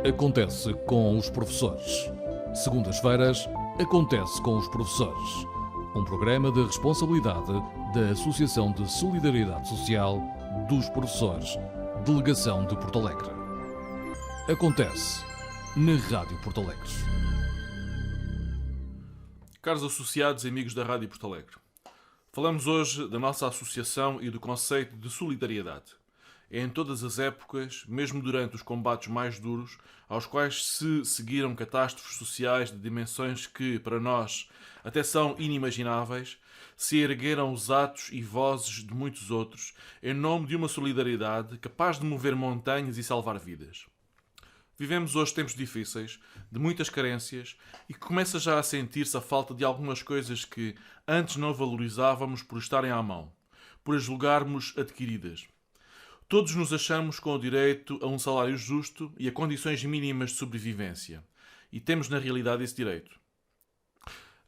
Acontece com os professores. Segundas-feiras, acontece com os professores. Um programa de responsabilidade da Associação de Solidariedade Social dos Professores, Delegação de Porto Alegre. Acontece na Rádio Porto Alegre. Caros associados e amigos da Rádio Porto Alegre, falamos hoje da nossa associação e do conceito de solidariedade. É em todas as épocas, mesmo durante os combates mais duros, aos quais se seguiram catástrofes sociais de dimensões que, para nós, até são inimagináveis, se ergueram os atos e vozes de muitos outros, em nome de uma solidariedade capaz de mover montanhas e salvar vidas. Vivemos hoje tempos difíceis, de muitas carências, e que começa já a sentir-se a falta de algumas coisas que antes não valorizávamos por estarem à mão, por as julgarmos adquiridas. Todos nos achamos com o direito a um salário justo e a condições mínimas de sobrevivência. E temos na realidade esse direito.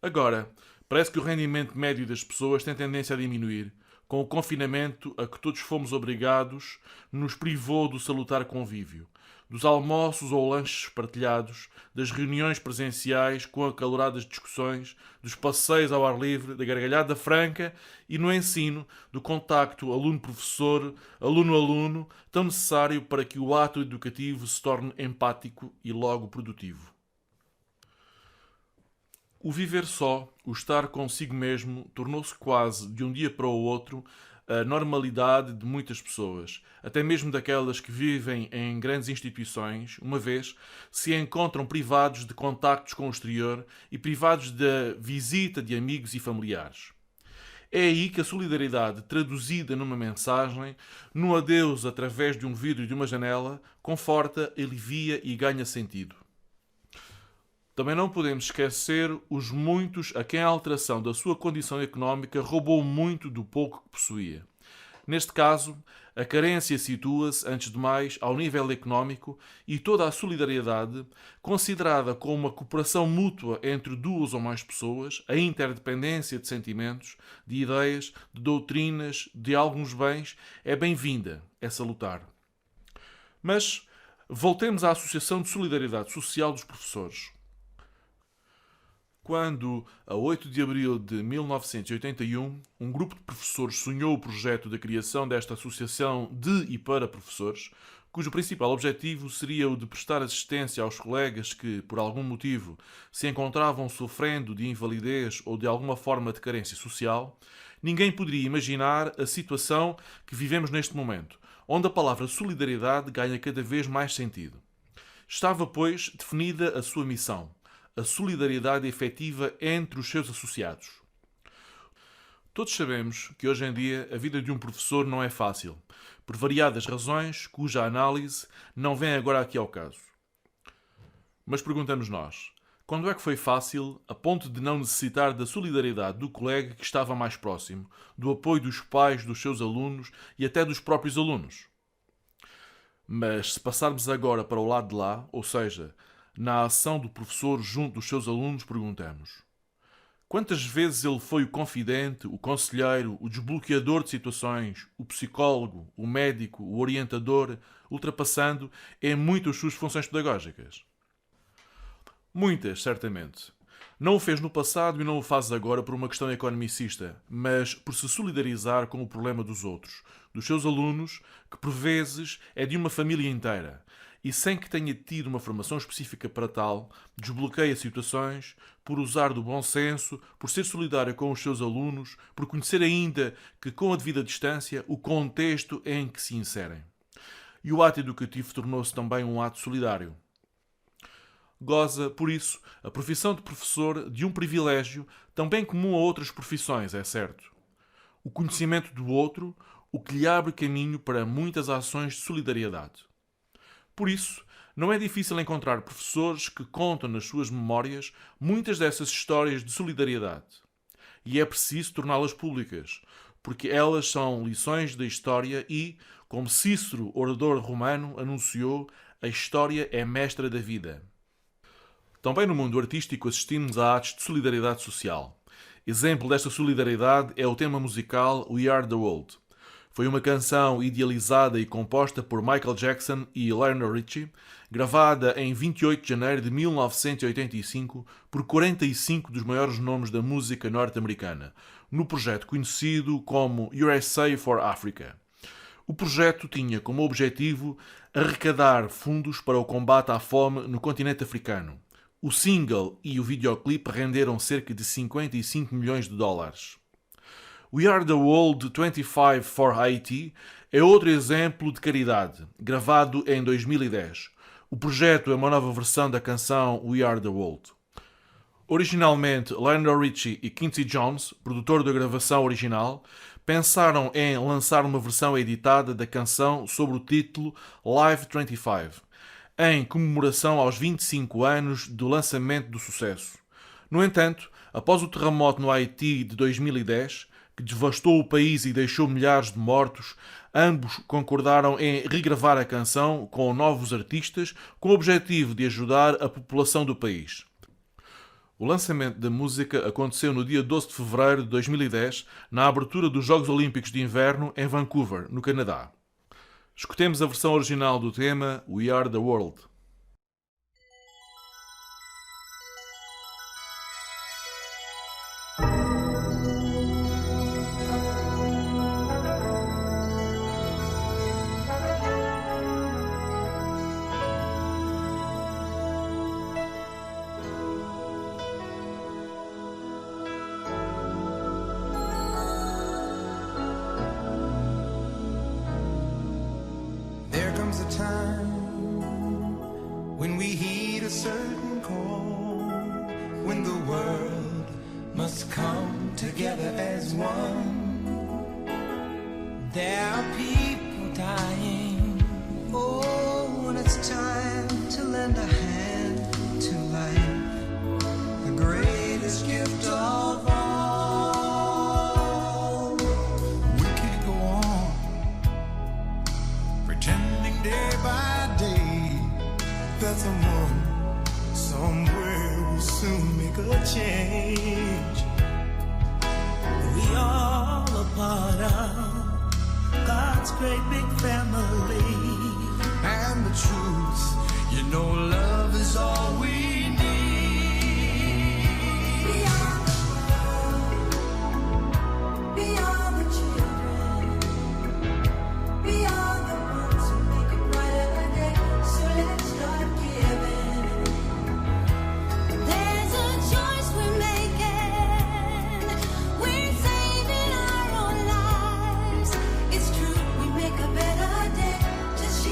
Agora, parece que o rendimento médio das pessoas tem tendência a diminuir. Com o confinamento a que todos fomos obrigados, nos privou do salutar convívio, dos almoços ou lanches partilhados, das reuniões presenciais com acaloradas discussões, dos passeios ao ar livre, da gargalhada franca e, no ensino, do contacto aluno-professor, aluno-aluno, tão necessário para que o ato educativo se torne empático e logo produtivo. O viver só, o estar consigo mesmo, tornou-se quase, de um dia para o outro, a normalidade de muitas pessoas, até mesmo daquelas que vivem em grandes instituições, uma vez se encontram privados de contactos com o exterior e privados da visita de amigos e familiares. É aí que a solidariedade, traduzida numa mensagem, num adeus através de um vidro e de uma janela, conforta, alivia e ganha sentido. Também não podemos esquecer os muitos a quem a alteração da sua condição económica roubou muito do pouco que possuía. Neste caso, a carência situa-se, antes de mais, ao nível económico e toda a solidariedade, considerada como uma cooperação mútua entre duas ou mais pessoas, a interdependência de sentimentos, de ideias, de doutrinas, de alguns bens, é bem-vinda, é salutar. Mas voltemos à Associação de Solidariedade Social dos Professores. Quando, a 8 de abril de 1981, um grupo de professores sonhou o projeto da criação desta associação de e para professores, cujo principal objetivo seria o de prestar assistência aos colegas que, por algum motivo, se encontravam sofrendo de invalidez ou de alguma forma de carência social, ninguém poderia imaginar a situação que vivemos neste momento, onde a palavra solidariedade ganha cada vez mais sentido. Estava, pois, definida a sua missão: a solidariedade efetiva entre os seus associados. Todos sabemos que hoje em dia a vida de um professor não é fácil, por variadas razões cuja análise não vem agora aqui ao caso. Mas perguntamos nós, quando é que foi fácil a ponto de não necessitar da solidariedade do colega que estava mais próximo, do apoio dos pais dos seus alunos e até dos próprios alunos? Mas se passarmos agora para o lado de lá, ou seja, na ação do professor junto dos seus alunos, perguntamos: quantas vezes ele foi o confidente, o conselheiro, o desbloqueador de situações, o psicólogo, o médico, o orientador, ultrapassando em muito as suas funções pedagógicas? Muitas, certamente. Não o fez no passado e não o faz agora por uma questão economicista, mas por se solidarizar com o problema dos outros, dos seus alunos, que por vezes é de uma família inteira, e sem que tenha tido uma formação específica para tal, desbloqueia situações, por usar do bom senso, por ser solidário com os seus alunos, por conhecer ainda que, com a devida distância, o contexto em que se inserem. E o ato educativo tornou-se também um ato solidário. Goza, por isso, a profissão de professor de um privilégio também comum a outras profissões, é certo: o conhecimento do outro, o que lhe abre caminho para muitas ações de solidariedade. Por isso, não é difícil encontrar professores que contam nas suas memórias muitas dessas histórias de solidariedade. E é preciso torná-las públicas, porque elas são lições da história e, como Cícero, orador romano, anunciou, a história é mestra da vida. Também no mundo artístico assistimos a atos de solidariedade social. Exemplo desta solidariedade é o tema musical We Are the World. Foi uma canção idealizada e composta por Michael Jackson e Lionel Richie, gravada em 28 de janeiro de 1985 por 45 dos maiores nomes da música norte-americana, no projeto conhecido como USA for Africa. O projeto tinha como objetivo arrecadar fundos para o combate à fome no continente africano. O single e o videoclipe renderam cerca de 55 milhões de dólares. We Are the World 25 for Haiti é outro exemplo de caridade, gravado em 2010. O projeto é uma nova versão da canção We Are the World. Originalmente, Lionel Richie e Quincy Jones, produtor da gravação original, pensaram em lançar uma versão editada da canção sob o título Live 25, em comemoração aos 25 anos do lançamento do sucesso. No entanto, após o terremoto no Haiti de 2010, que devastou o país e deixou milhares de mortos, ambos concordaram em regravar a canção com novos artistas com o objetivo de ajudar a população do país. O lançamento da música aconteceu no dia 12 de fevereiro de 2010, na abertura dos Jogos Olímpicos de Inverno em Vancouver, no Canadá. Escutemos a versão original do tema We Are the World. A time when we heed a certain call, when the world must come together as one. There are people dying. Oh, when it's time to lend a hand to life, the greatest gift of all. We can't go on pretending day by day that someone somewhere will soon make a change. We all a part of God's great big family, and the truth, you know, love is all we need. Beyond the world, beyond the children, beyond the ones who make a brighter day. So let's start giving. There's a choice we're making. We're saving our own lives. It's true, we make a better day. Just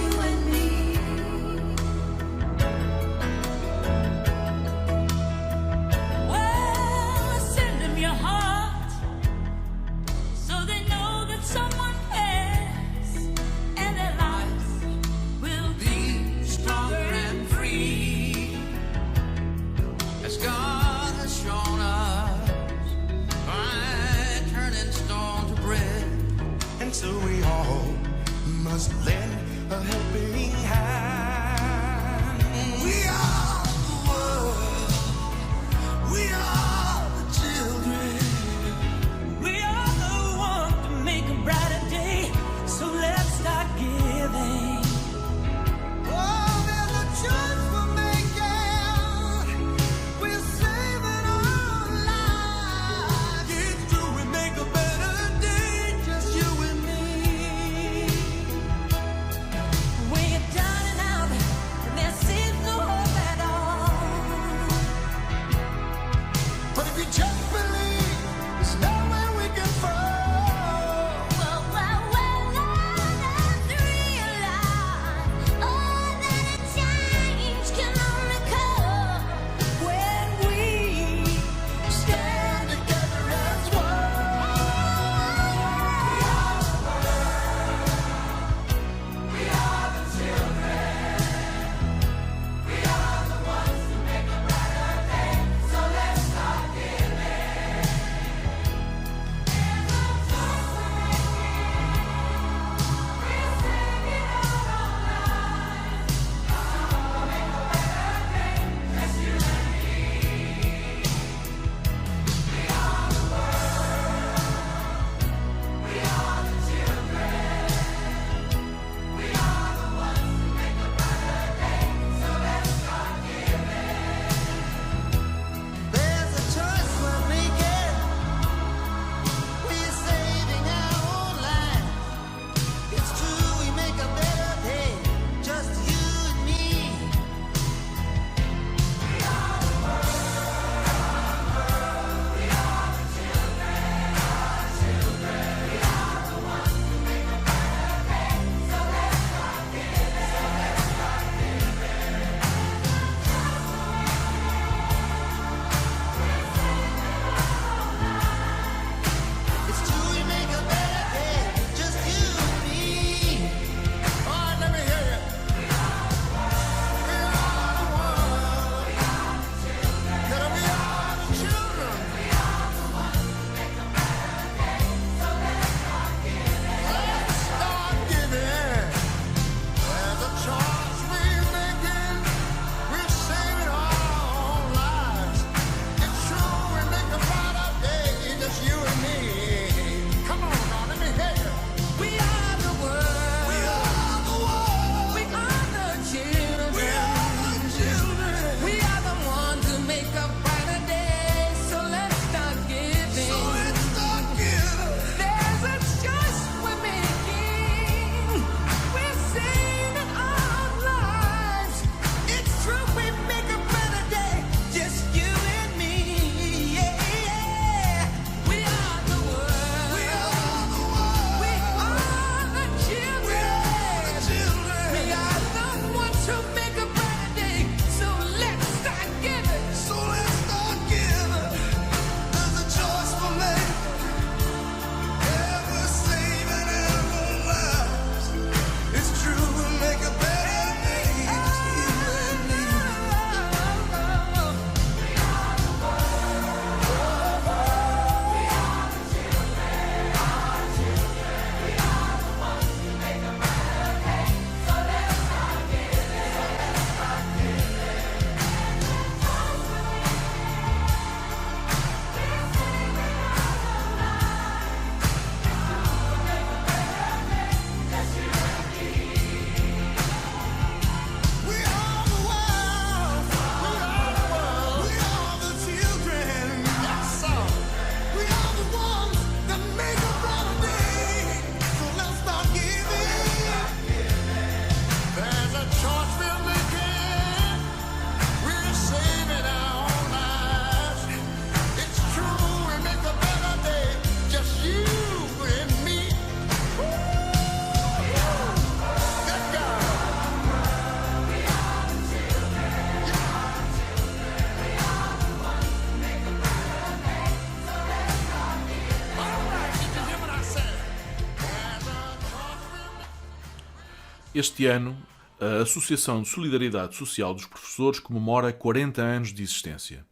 Este ano, a Associação de Solidariedade Social dos Professores comemora 40 anos de existência.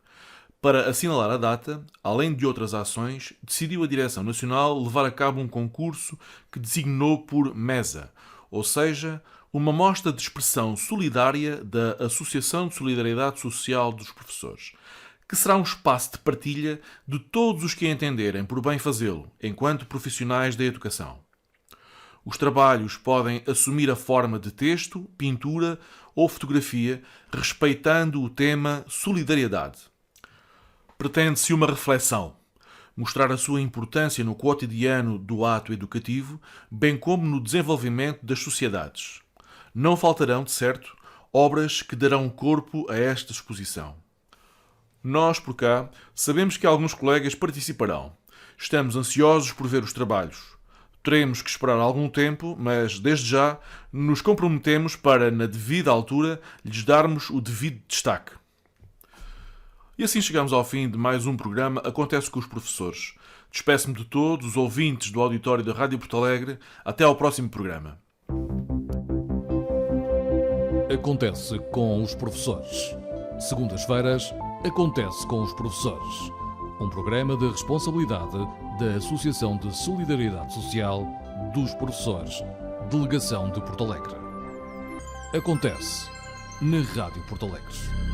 Para assinalar a data, além de outras ações, decidiu a Direção Nacional levar a cabo um concurso que designou por MESA, ou seja, uma mostra de expressão solidária da Associação de Solidariedade Social dos Professores, que será um espaço de partilha de todos os que entenderem por bem fazê-lo, enquanto profissionais da educação. Os trabalhos podem assumir a forma de texto, pintura ou fotografia, respeitando o tema solidariedade. Pretende-se uma reflexão, mostrar a sua importância no cotidiano do ato educativo, bem como no desenvolvimento das sociedades. Não faltarão, de certo, obras que darão corpo a esta exposição. Nós, por cá, sabemos que alguns colegas participarão. Estamos ansiosos por ver os trabalhos. Teremos que esperar algum tempo, mas, desde já, nos comprometemos para, na devida altura, lhes darmos o devido destaque. E assim chegamos ao fim de mais um programa Acontece com os Professores. Despeço-me de todos os ouvintes do auditório da Rádio Porto Alegre. Até ao próximo programa. Acontece com os professores. Segundas-feiras, Acontece com os Professores. Um programa de responsabilidade da Associação de Solidariedade Social dos Professores, Delegação de Porto Alegre. Acontece na Rádio Porto Alegre.